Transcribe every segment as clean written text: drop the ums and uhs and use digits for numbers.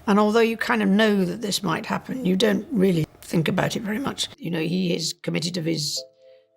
And although you kind of know that this might happen, you don't really think about it very much. You know, he is committed of his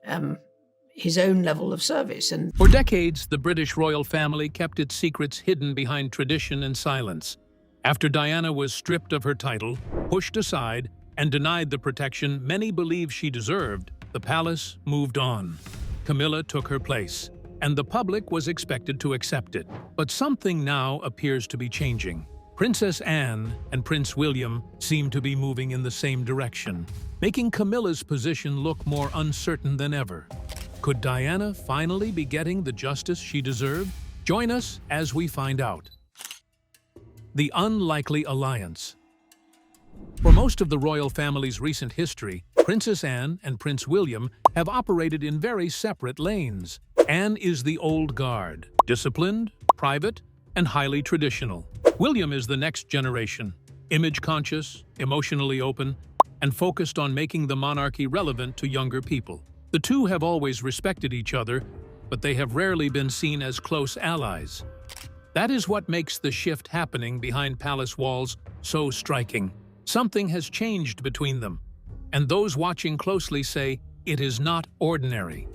own level of service. And for decades, the British royal family kept its secrets hidden behind tradition and silence. After Diana was stripped of her title, pushed aside, and denied the protection many believed she deserved, the palace moved on. Camilla took her place, and the public was expected to accept it. But something now appears to be changing. Princess Anne and Prince William seem to be moving in the same direction, making Camilla's position look more uncertain than ever. Could Diana finally be getting the justice she deserved? Join us as we find out. The unlikely alliance. For most of the royal family's recent history, Princess Anne and Prince William have operated in very separate lanes. Anne is the old guard, disciplined, private, and highly traditional. William is the next generation, image-conscious, emotionally open, and focused on making the monarchy relevant to younger people. The two have always respected each other, but they have rarely been seen as close allies. That is what makes the shift happening behind palace walls so striking. Something has changed between them, and those watching closely say it is not ordinary.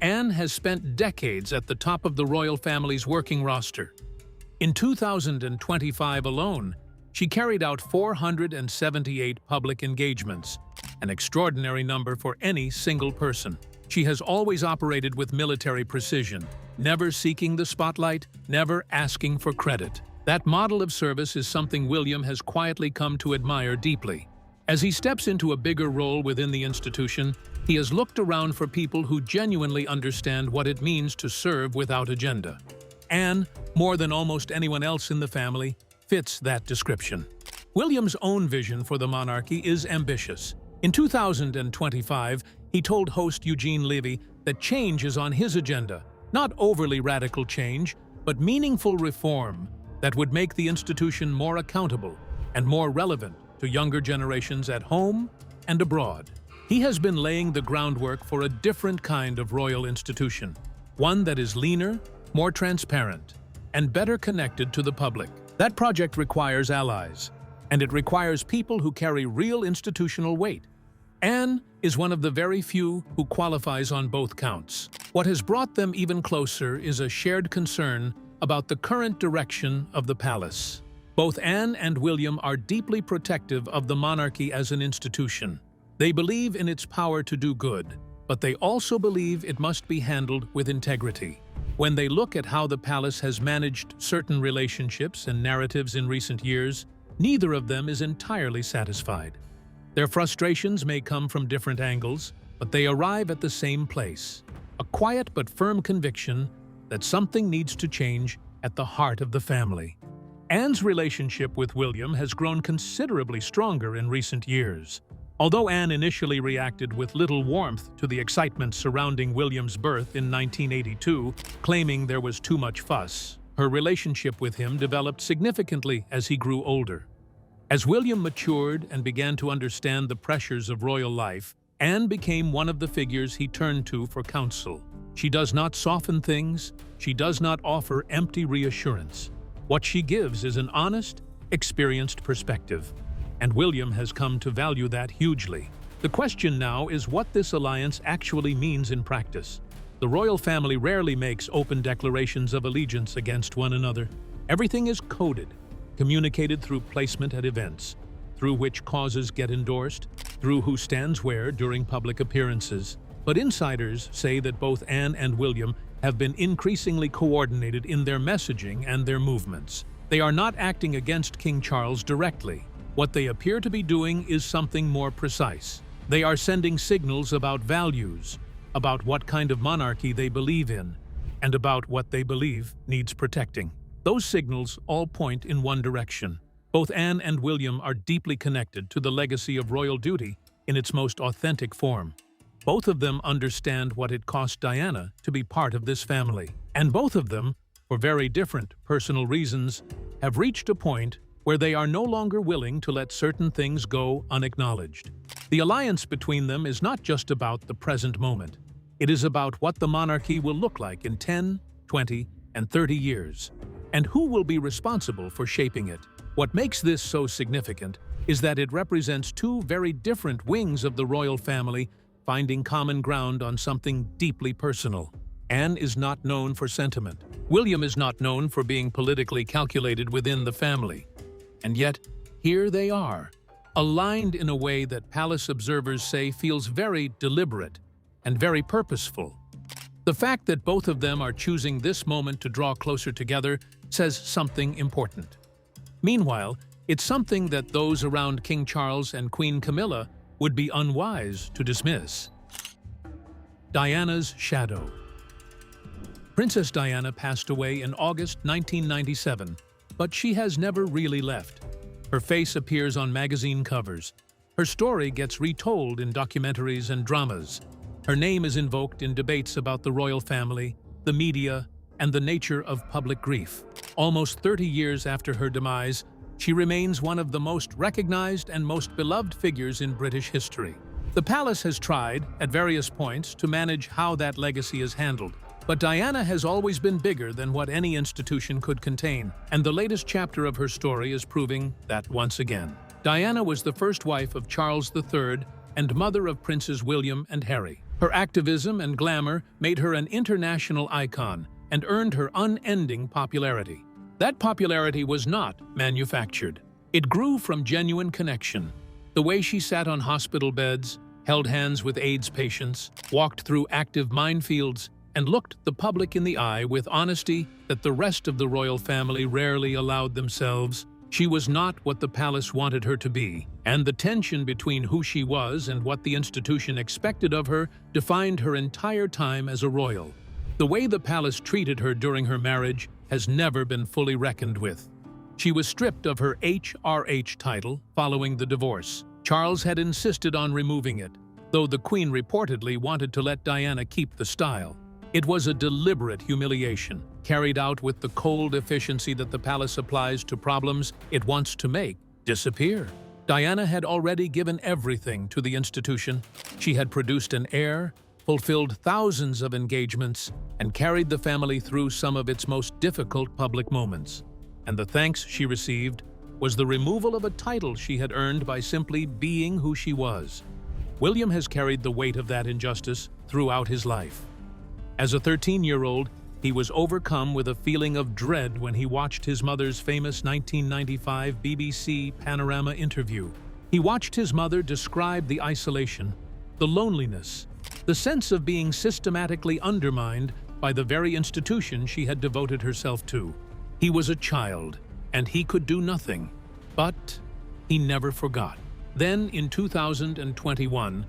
Anne has spent decades at the top of the royal family's working roster. In 2025 alone, she carried out 478 public engagements, an extraordinary number for any single person. She has always operated with military precision, never seeking the spotlight, never asking for credit. That model of service is something William has quietly come to admire deeply. As he steps into a bigger role within the institution, he has looked around for people who genuinely understand what it means to serve without agenda. Anne, more than almost anyone else in the family, fits that description. William's own vision for the monarchy is ambitious. In 2025, he told host Eugene Levy that change is on his agenda, not overly radical change, but meaningful reform that would make the institution more accountable and more relevant to younger generations at home and abroad. He has been laying the groundwork for a different kind of royal institution, one that is leaner, more transparent, and better connected to the public. That project requires allies, and it requires people who carry real institutional weight. Anne is one of the very few who qualifies on both counts. What has brought them even closer is a shared concern about the current direction of the palace. Both Anne and William are deeply protective of the monarchy as an institution. They believe in its power to do good, but they also believe it must be handled with integrity. When they look at how the palace has managed certain relationships and narratives in recent years, neither of them is entirely satisfied. Their frustrations may come from different angles, but they arrive at the same place: a quiet but firm conviction that something needs to change at the heart of the family. Anne's relationship with William has grown considerably stronger in recent years. Although Anne initially reacted with little warmth to the excitement surrounding William's birth in 1982, claiming there was too much fuss, her relationship with him developed significantly as he grew older. As William matured and began to understand the pressures of royal life, Anne became one of the figures he turned to for counsel. She does not soften things, she does not offer empty reassurance. What she gives is an honest, experienced perspective, and William has come to value that hugely. The question now is what this alliance actually means in practice. The royal family rarely makes open declarations of allegiance against one another. Everything is coded, communicated through placement at events, through which causes get endorsed, through who stands where during public appearances. But insiders say that both Anne and William have been increasingly coordinated in their messaging and their movements. They are not acting against King Charles directly. What they appear to be doing is something more precise. They are sending signals about values, about what kind of monarchy they believe in, and about what they believe needs protecting. Those signals all point in one direction. Both Anne and William are deeply connected to the legacy of royal duty in its most authentic form. Both of them understand what it cost Diana to be part of this family. And both of them, for very different personal reasons, have reached a point where they are no longer willing to let certain things go unacknowledged. The alliance between them is not just about the present moment. It is about what the monarchy will look like in 10, 20, and 30 years, and who will be responsible for shaping it. What makes this so significant is that it represents two very different wings of the royal family finding common ground on something deeply personal. Anne is not known for sentiment. William is not known for being politically calculated within the family. And yet, here they are, aligned in a way that palace observers say feels very deliberate and very purposeful. The fact that both of them are choosing this moment to draw closer together says something important. Meanwhile, it's something that those around King Charles and Queen Camilla would be unwise to dismiss. Diana's shadow. Princess Diana passed away in August 1997, but she has never really left. Her face appears on magazine covers. Her story gets retold in documentaries and dramas. Her name is invoked in debates about the royal family, the media, and the nature of public grief. Almost 30 years after her demise, she remains one of the most recognized and most beloved figures in British history. The palace has tried, at various points, to manage how that legacy is handled. But Diana has always been bigger than what any institution could contain, and the latest chapter of her story is proving that once again. Diana was the first wife of Charles III and mother of Princes William and Harry. Her activism and glamour made her an international icon and earned her unending popularity. That popularity was not manufactured. It grew from genuine connection. The way she sat on hospital beds, held hands with AIDS patients, walked through active minefields, and looked the public in the eye with honesty that the rest of the royal family rarely allowed themselves. She was not what the palace wanted her to be, and the tension between who she was and what the institution expected of her defined her entire time as a royal. The way the palace treated her during her marriage has never been fully reckoned with. She was stripped of her HRH title following the divorce. Charles had insisted on removing it, though the Queen reportedly wanted to let Diana keep the style. It was a deliberate humiliation, carried out with the cold efficiency that the palace applies to problems it wants to make disappear. Diana had already given everything to the institution. She had produced an heir, fulfilled thousands of engagements, and carried the family through some of its most difficult public moments. And the thanks she received was the removal of a title she had earned by simply being who she was. William has carried the weight of that injustice throughout his life. As a 13-year-old, he was overcome with a feeling of dread when he watched his mother's famous 1995 BBC Panorama interview. He watched his mother describe the isolation, the loneliness, the sense of being systematically undermined by the very institution she had devoted herself to. He was a child, and he could do nothing, but he never forgot. Then, in 2021,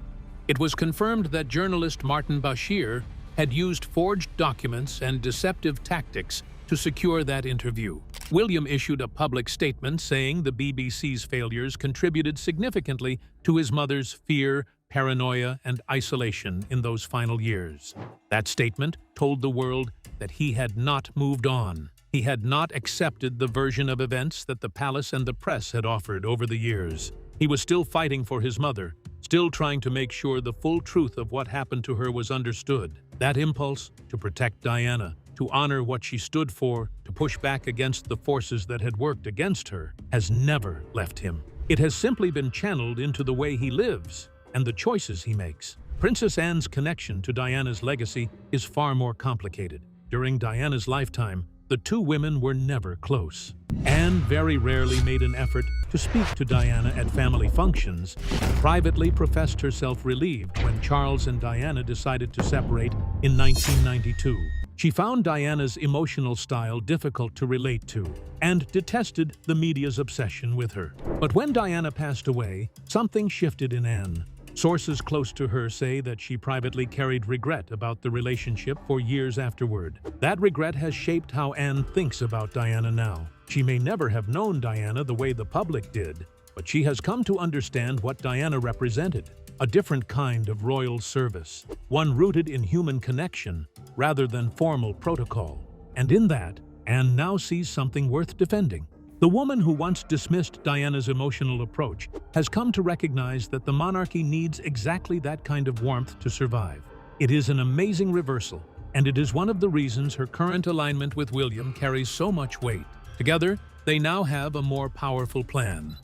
it was confirmed that journalist Martin Bashir had used forged documents and deceptive tactics to secure that interview. William issued a public statement saying the BBC's failures contributed significantly to his mother's fear, paranoia, and isolation in those final years. That statement told the world that he had not moved on. He had not accepted the version of events that the palace and the press had offered over the years. He was still fighting for his mother, still trying to make sure the full truth of what happened to her was understood. That impulse to protect Diana, to honor what she stood for, to push back against the forces that had worked against her, has never left him. It has simply been channeled into the way he lives and the choices he makes. Princess Anne's connection to Diana's legacy is far more complicated. During Diana's lifetime, the two women were never close. Anne very rarely made an effort to speak to Diana at family functions, and privately professed herself relieved when Charles and Diana decided to separate in 1992. She found Diana's emotional style difficult to relate to and detested the media's obsession with her. But when Diana passed away, something shifted in Anne. Sources close to her say that she privately carried regret about the relationship for years afterward. That regret has shaped how Anne thinks about Diana now. She may never have known Diana the way the public did, but she has come to understand what Diana represented: a different kind of royal service, one rooted in human connection rather than formal protocol. And in that, Anne now sees something worth defending. The woman who once dismissed Diana's emotional approach has come to recognize that the monarchy needs exactly that kind of warmth to survive. It is an amazing reversal, and it is one of the reasons her current alignment with William carries so much weight. Together, they now have a more powerful plan.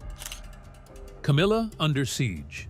Camilla under siege.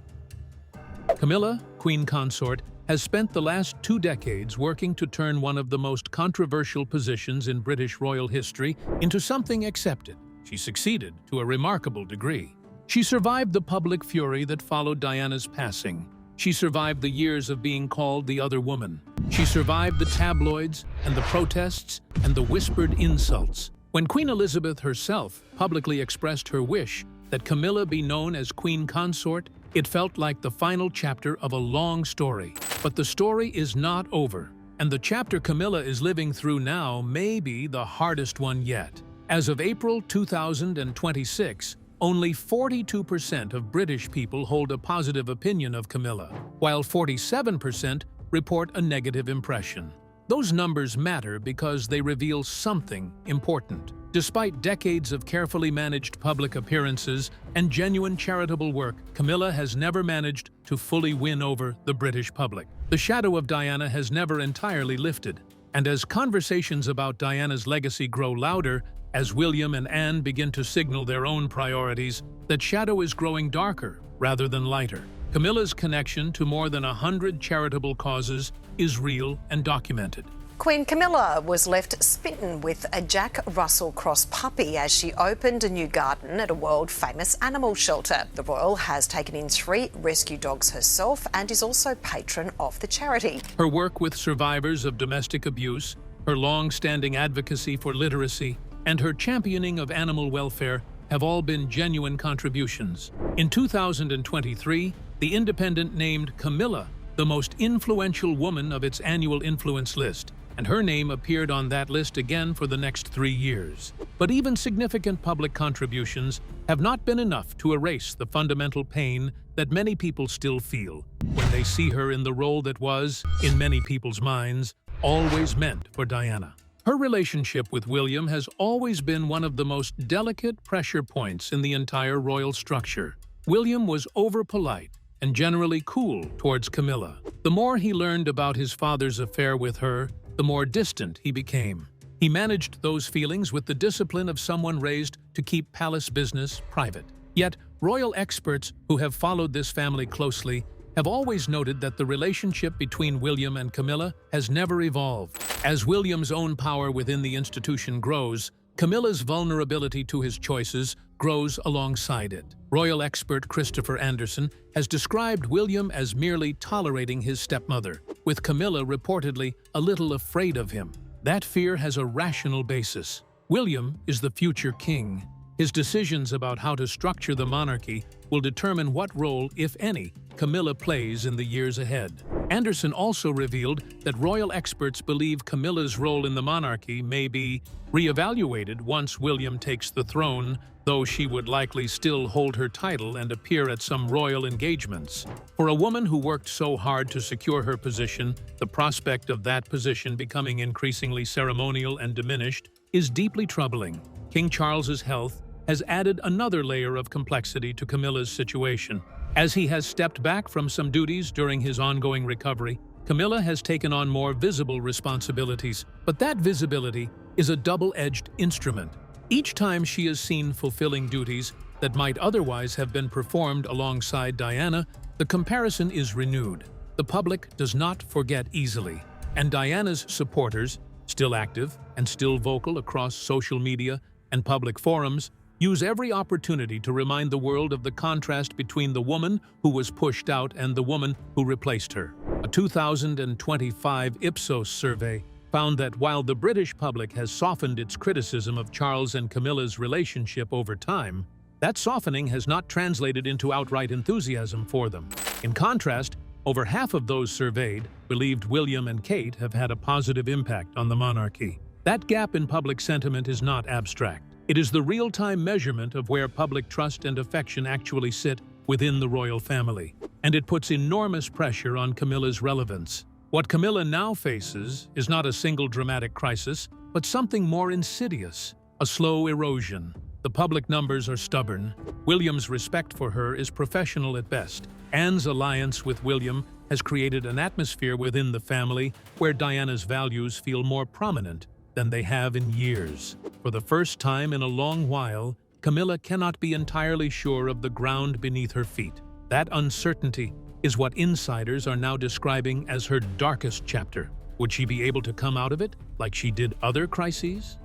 Camilla, Queen Consort, has spent the last 2 decades working to turn one of the most controversial positions in British royal history into something accepted. She succeeded to a remarkable degree. She survived the public fury that followed Diana's passing. She survived the years of being called the other woman. She survived the tabloids and the protests and the whispered insults. When Queen Elizabeth herself publicly expressed her wish that Camilla be known as Queen Consort, it felt like the final chapter of a long story. But the story is not over, and the chapter Camilla is living through now may be the hardest one yet. As of April 2026, only 42% of British people hold a positive opinion of Camilla, while 47% report a negative impression. Those numbers matter because they reveal something important. Despite decades of carefully managed public appearances and genuine charitable work, Camilla has never managed to fully win over the British public. The shadow of Diana has never entirely lifted, and as conversations about Diana's legacy grow louder, as William and Anne begin to signal their own priorities, that shadow is growing darker rather than lighter. Camilla's connection to more than 100 charitable causes is real and documented. Queen Camilla was left smitten with a Jack Russell Cross puppy as she opened a new garden at a world-famous animal shelter. The royal has taken in 3 rescue dogs herself and is also patron of the charity. Her work with survivors of domestic abuse, her long-standing advocacy for literacy, and her championing of animal welfare have all been genuine contributions. In 2023, The Independent named Camilla the most influential woman of its annual influence list, and her name appeared on that list again for the next 3 years. But even significant public contributions have not been enough to erase the fundamental pain that many people still feel when they see her in the role that was, in many people's minds, always meant for Diana. Her relationship with William has always been one of the most delicate pressure points in the entire royal structure. William was over-polite and generally cool towards Camilla. The more he learned about his father's affair with her, the more distant he became. He managed those feelings with the discipline of someone raised to keep palace business private. Yet, royal experts who have followed this family closely have always noted that the relationship between William and Camilla has never evolved. As William's own power within the institution grows, Camilla's vulnerability to his choices grows alongside it. Royal expert Christopher Anderson has described William as merely tolerating his stepmother, with Camilla reportedly a little afraid of him. That fear has a rational basis. William is the future king. His decisions about how to structure the monarchy will determine what role, if any, Camilla plays in the years ahead. Anderson also revealed that royal experts believe Camilla's role in the monarchy may be reevaluated once William takes the throne, though she would likely still hold her title and appear at some royal engagements. For a woman who worked so hard to secure her position, the prospect of that position becoming increasingly ceremonial and diminished is deeply troubling. King Charles's health has added another layer of complexity to Camilla's situation. As he has stepped back from some duties during his ongoing recovery, Camilla has taken on more visible responsibilities, but that visibility is a double-edged instrument. Each time she is seen fulfilling duties that might otherwise have been performed alongside Diana, the comparison is renewed. The public does not forget easily, and Diana's supporters, still active and still vocal across social media and public forums, use every opportunity to remind the world of the contrast between the woman who was pushed out and the woman who replaced her. A 2025 Ipsos survey found that while the British public has softened its criticism of Charles and Camilla's relationship over time, that softening has not translated into outright enthusiasm for them. In contrast, over half of those surveyed believed William and Kate have had a positive impact on the monarchy. That gap in public sentiment is not abstract. It is the real-time measurement of where public trust and affection actually sit within the royal family, and it puts enormous pressure on Camilla's relevance. What Camilla now faces is not a single dramatic crisis, but something more insidious, a slow erosion. The public numbers are stubborn. William's respect for her is professional at best. Anne's alliance with William has created an atmosphere within the family where Diana's values feel more prominent than they have in years. For the first time in a long while, Camilla cannot be entirely sure of the ground beneath her feet. That uncertainty is what insiders are now describing as her darkest chapter. Would she be able to come out of it like she did other crises?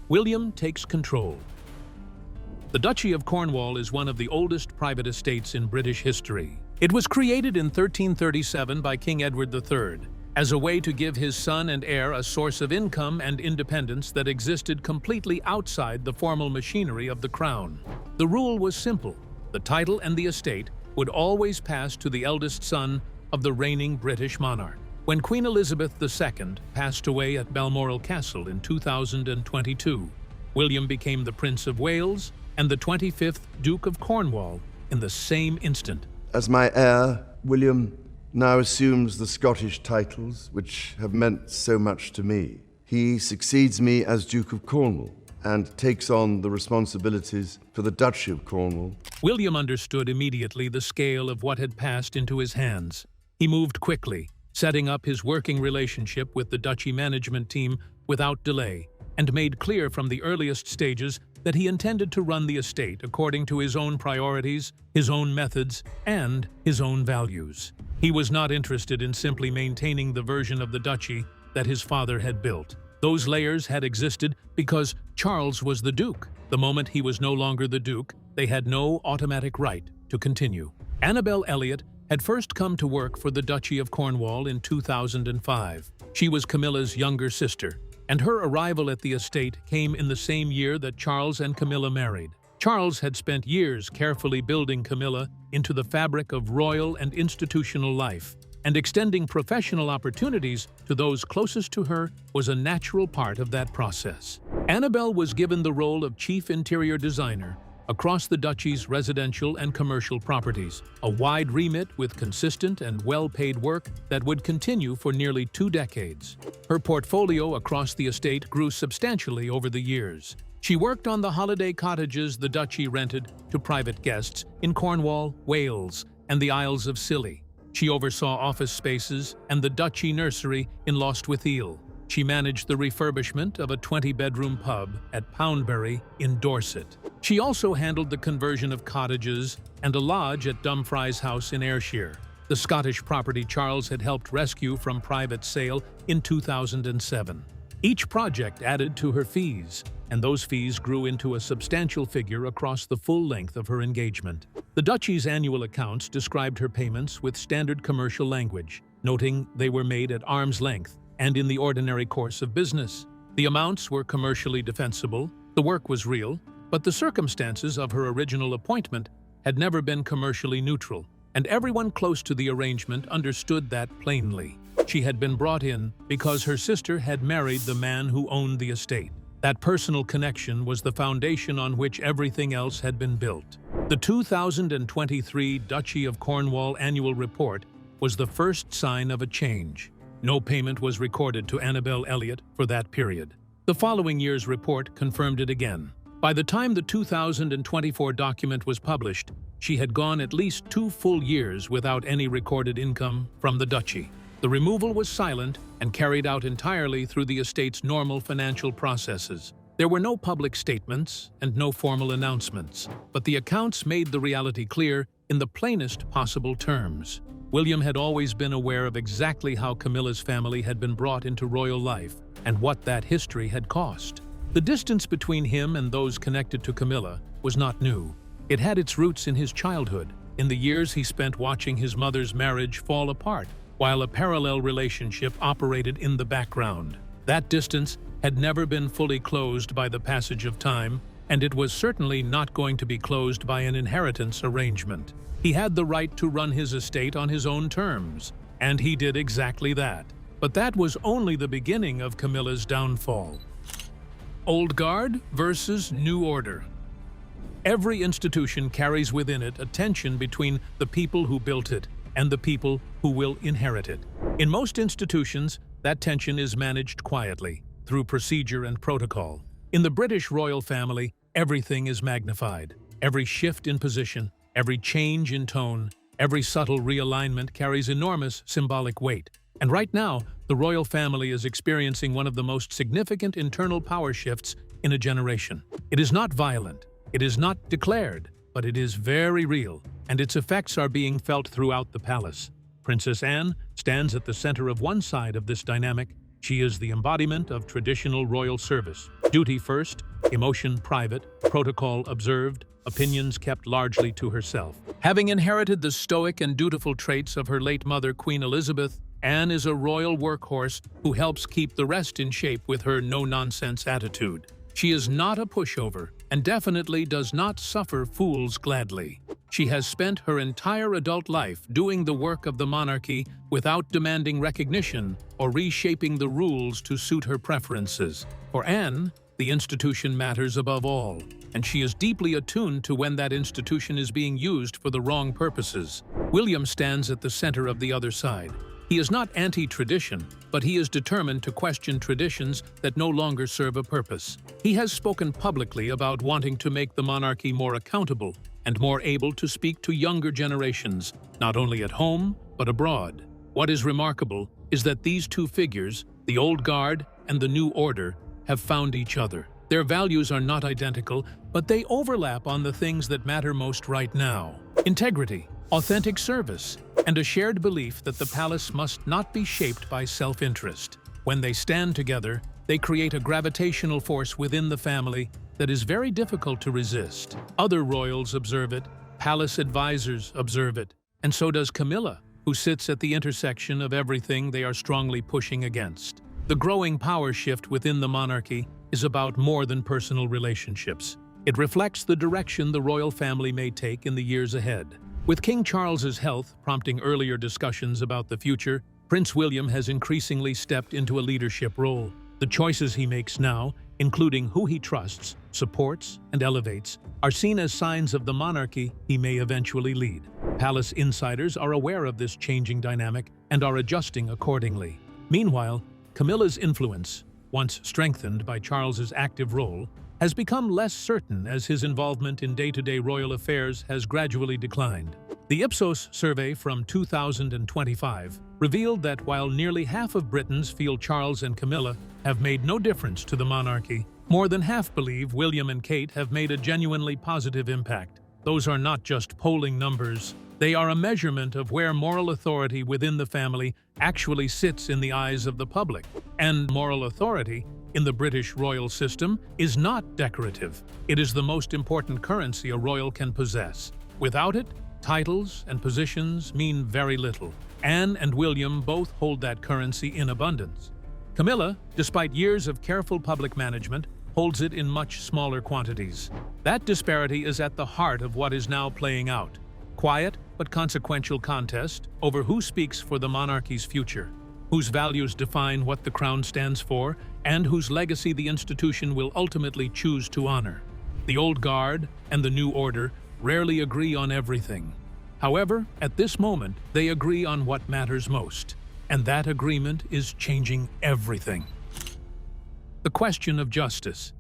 William takes control. The Duchy of Cornwall is one of the oldest private estates in British history. It was created in 1337 by King Edward III as a way to give his son and heir a source of income and independence that existed completely outside the formal machinery of the crown. The rule was simple. The title and the estate would always pass to the eldest son of the reigning British monarch. When Queen Elizabeth II passed away at Balmoral Castle in 2022, William became the Prince of Wales and the 25th Duke of Cornwall in the same instant. As my heir, William now assumes the Scottish titles which have meant so much to me. He succeeds me as Duke of Cornwall and takes on the responsibilities for the Duchy of Cornwall. William understood immediately the scale of what had passed into his hands. He moved quickly, setting up his working relationship with the Duchy management team without delay, and made clear from the earliest stages that he intended to run the estate according to his own priorities, his own methods, and his own values. He was not interested in simply maintaining the version of the duchy that his father had built. Those layers had existed because Charles was the Duke. The moment he was no longer the Duke, they had no automatic right to continue. Annabel Elliot had first come to work for the Duchy of Cornwall in 2005. She was Camilla's younger sister, and her arrival at the estate came in the same year that Charles and Camilla married. Charles had spent years carefully building Camilla into the fabric of royal and institutional life, and extending professional opportunities to those closest to her was a natural part of that process. Annabel was given the role of Chief Interior Designer across the Duchy's residential and commercial properties, a wide remit with consistent and well-paid work that would continue for nearly 2 decades. Her portfolio across the estate grew substantially over the years. She worked on the holiday cottages the Duchy rented to private guests in Cornwall, Wales, and the Isles of Scilly. She oversaw office spaces and the Duchy nursery in Lostwithiel. She managed the refurbishment of a 20-bedroom pub at Poundbury in Dorset. She also handled the conversion of cottages and a lodge at Dumfries House in Ayrshire, the Scottish property Charles had helped rescue from private sale in 2007. Each project added to her fees, and those fees grew into a substantial figure across the full length of her engagement. The Duchy's annual accounts described her payments with standard commercial language, noting they were made at arm's length and in the ordinary course of business. The amounts were commercially defensible, the work was real, but the circumstances of her original appointment had never been commercially neutral, and everyone close to the arrangement understood that plainly. She had been brought in because her sister had married the man who owned the estate. That personal connection was the foundation on which everything else had been built. The 2023 Duchy of Cornwall Annual Report was the first sign of a change. No payment was recorded to Annabel Elliot for that period. The following year's report confirmed it again. By the time the 2024 document was published, she had gone at least 2 full years without any recorded income from the duchy. The removal was silent and carried out entirely through the estate's normal financial processes. There were no public statements and no formal announcements, but the accounts made the reality clear in the plainest possible terms. William had always been aware of exactly how Camilla's family had been brought into royal life and what that history had cost. The distance between him and those connected to Camilla was not new. It had its roots in his childhood, in the years he spent watching his mother's marriage fall apart, while a parallel relationship operated in the background. That distance had never been fully closed by the passage of time, and it was certainly not going to be closed by an inheritance arrangement. He had the right to run his estate on his own terms, and he did exactly that. But that was only the beginning of Camilla's downfall. Old guard versus new order. Every institution carries within it a tension between the people who built it and the people who will inherit it. In most institutions, that tension is managed quietly, through procedure and protocol. In the British royal family, everything is magnified. Every shift in position, every change in tone, every subtle realignment carries enormous symbolic weight. And right now, the royal family is experiencing one of the most significant internal power shifts in a generation. It is not violent, it is not declared, but it is very real, and its effects are being felt throughout the palace. Princess Anne stands at the center of one side of this dynamic. She is the embodiment of traditional royal service. Duty first, emotion private, protocol observed, opinions kept largely to herself. Having inherited the stoic and dutiful traits of her late mother, Queen Elizabeth, Anne is a royal workhorse who helps keep the rest in shape with her no-nonsense attitude. She is not a pushover and definitely does not suffer fools gladly. She has spent her entire adult life doing the work of the monarchy without demanding recognition or reshaping the rules to suit her preferences. For Anne, the institution matters above all, and she is deeply attuned to when that institution is being used for the wrong purposes. William stands at the center of the other side. He is not anti-tradition, but he is determined to question traditions that no longer serve a purpose. He has spoken publicly about wanting to make the monarchy more accountable and more able to speak to younger generations, not only at home, but abroad. What is remarkable is that these two figures, the old guard and the new order, have found each other. Their values are not identical, but they overlap on the things that matter most right now: integrity, authentic service, and a shared belief that the palace must not be shaped by self-interest. When they stand together, they create a gravitational force within the family that is very difficult to resist. Other royals observe it, palace advisors observe it, and so does Camilla, who sits at the intersection of everything they are strongly pushing against. The growing power shift within the monarchy is about more than personal relationships. It reflects the direction the royal family may take in the years ahead. With King Charles's health prompting earlier discussions about the future, Prince William has increasingly stepped into a leadership role. The choices he makes now, including who he trusts, supports, and elevates, are seen as signs of the monarchy he may eventually lead. Palace insiders are aware of this changing dynamic and are adjusting accordingly. Meanwhile, Camilla's influence, once strengthened by Charles's active role, has become less certain as his involvement in day-to-day royal affairs has gradually declined. The Ipsos survey from 2025 revealed that while nearly half of Britons feel Charles and Camilla have made no difference to the monarchy, more than half believe William and Kate have made a genuinely positive impact. Those are not just polling numbers. They are a measurement of where moral authority within the family actually sits in the eyes of the public. And moral authority in the British royal system is not decorative. It is the most important currency a royal can possess. Without it, titles and positions mean very little. Anne and William both hold that currency in abundance. Camilla, despite years of careful public management, holds it in much smaller quantities. That disparity is at the heart of what is now playing out. Quiet but consequential contest over who speaks for the monarchy's future, whose values define what the crown stands for, and whose legacy the institution will ultimately choose to honor. The old guard and the new order rarely agree on everything. However, at this moment, they agree on what matters most, and that agreement is changing everything. The question of justice.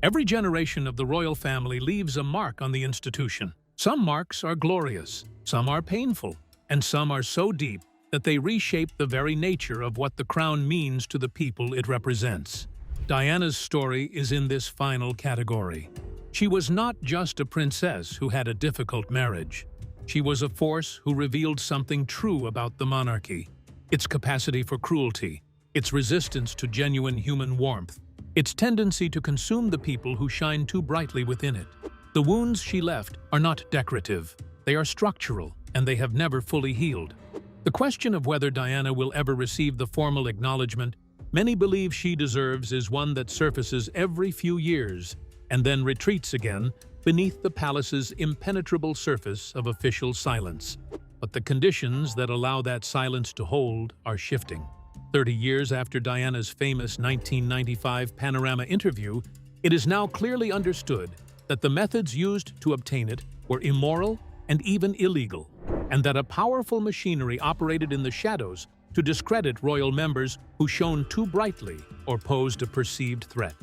Every generation of the royal family leaves a mark on the institution. Some marks are glorious, some are painful, and some are so deep that they reshape the very nature of what the crown means to the people it represents. Diana's story is in this final category. She was not just a princess who had a difficult marriage. She was a force who revealed something true about the monarchy: its capacity for cruelty, its resistance to genuine human warmth, its tendency to consume the people who shine too brightly within it. The wounds she left are not decorative. They are structural, and they have never fully healed. The question of whether Diana will ever receive the formal acknowledgement many believe she deserves is one that surfaces every few years and then retreats again beneath the palace's impenetrable surface of official silence. But the conditions that allow that silence to hold are shifting. 30 years after Diana's famous 1995 Panorama interview, it is now clearly understood that the methods used to obtain it were immoral and even illegal, and that a powerful machinery operated in the shadows to discredit royal members who shone too brightly or posed a perceived threat.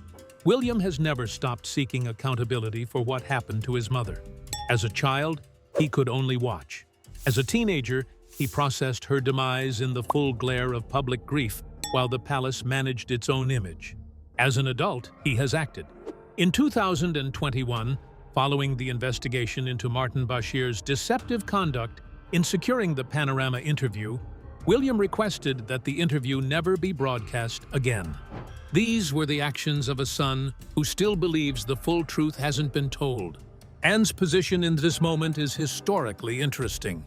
William has never stopped seeking accountability for what happened to his mother. As a child, he could only watch. As a teenager, he processed her demise in the full glare of public grief while the palace managed its own image. As an adult, he has acted. In 2021, following the investigation into Martin Bashir's deceptive conduct in securing the Panorama interview, William requested that the interview never be broadcast again. These were the actions of a son who still believes the full truth hasn't been told. Anne's position in this moment is historically interesting.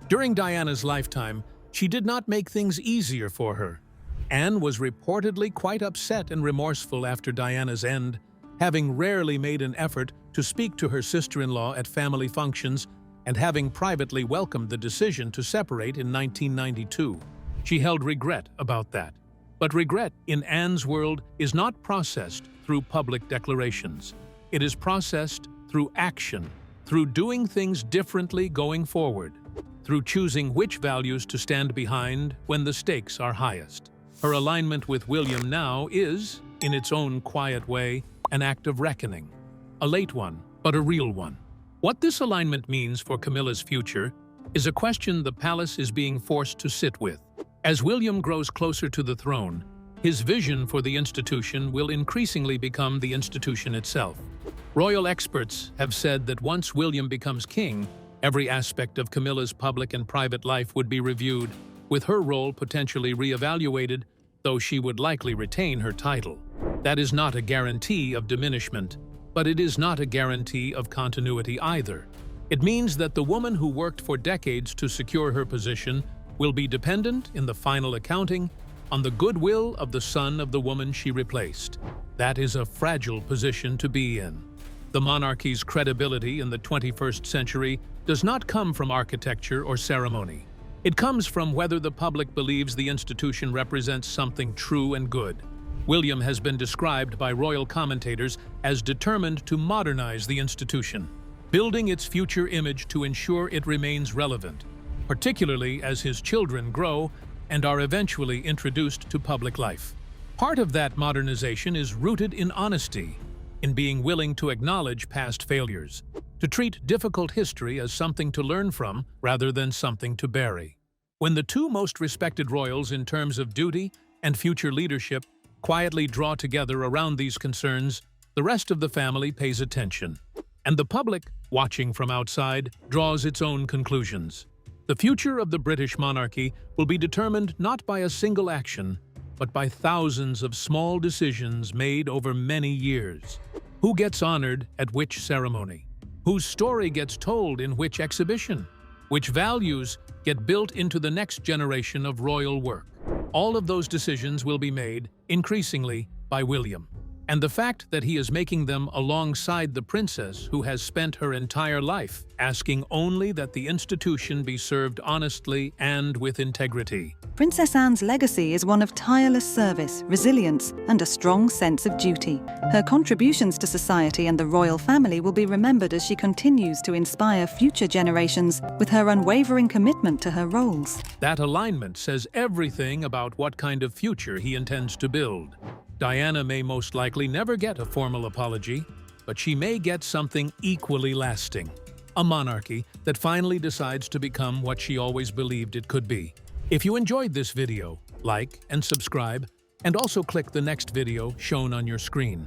During Diana's lifetime, she did not make things easier for her. Anne was reportedly quite upset and remorseful after Diana's end, having rarely made an effort to speak to her sister-in-law at family functions and having privately welcomed the decision to separate in 1992. She held regret about that. But regret, in Anne's world, is not processed through public declarations. It is processed through action, through doing things differently going forward, through choosing which values to stand behind when the stakes are highest. Her alignment with William now is, in its own quiet way, an act of reckoning. A late one, but a real one. What this alignment means for Camilla's future is a question the palace is being forced to sit with. As William grows closer to the throne, his vision for the institution will increasingly become the institution itself. Royal experts have said that once William becomes king, every aspect of Camilla's public and private life would be reviewed, with her role potentially re-evaluated, though she would likely retain her title. That is not a guarantee of diminishment, but it is not a guarantee of continuity either. It means that the woman who worked for decades to secure her position will be dependent, in the final accounting, on the goodwill of the son of the woman she replaced. That is a fragile position to be in. The monarchy's credibility in the 21st century does not come from architecture or ceremony. It comes from whether the public believes the institution represents something true and good. William has been described by royal commentators as determined to modernize the institution, building its future image to ensure it remains relevant, particularly as his children grow and are eventually introduced to public life. Part of that modernization is rooted in honesty, in being willing to acknowledge past failures, to treat difficult history as something to learn from rather than something to bury. When the two most respected royals in terms of duty and future leadership quietly draw together around these concerns, the rest of the family pays attention. And the public, watching from outside, draws its own conclusions. The future of the British monarchy will be determined not by a single action, but by thousands of small decisions made over many years. Who gets honored at which ceremony? Whose story gets told in which exhibition? Which values get built into the next generation of royal work? All of those decisions will be made, increasingly, by William. And the fact that he is making them alongside the princess who has spent her entire life asking only that the institution be served honestly and with integrity. Princess Anne's legacy is one of tireless service, resilience, and a strong sense of duty. Her contributions to society and the royal family will be remembered as she continues to inspire future generations with her unwavering commitment to her roles. That alignment says everything about what kind of future he intends to build. Diana may most likely never get a formal apology, but she may get something equally lasting. A monarchy that finally decides to become what she always believed it could be. If you enjoyed this video, like and subscribe, and also click the next video shown on your screen.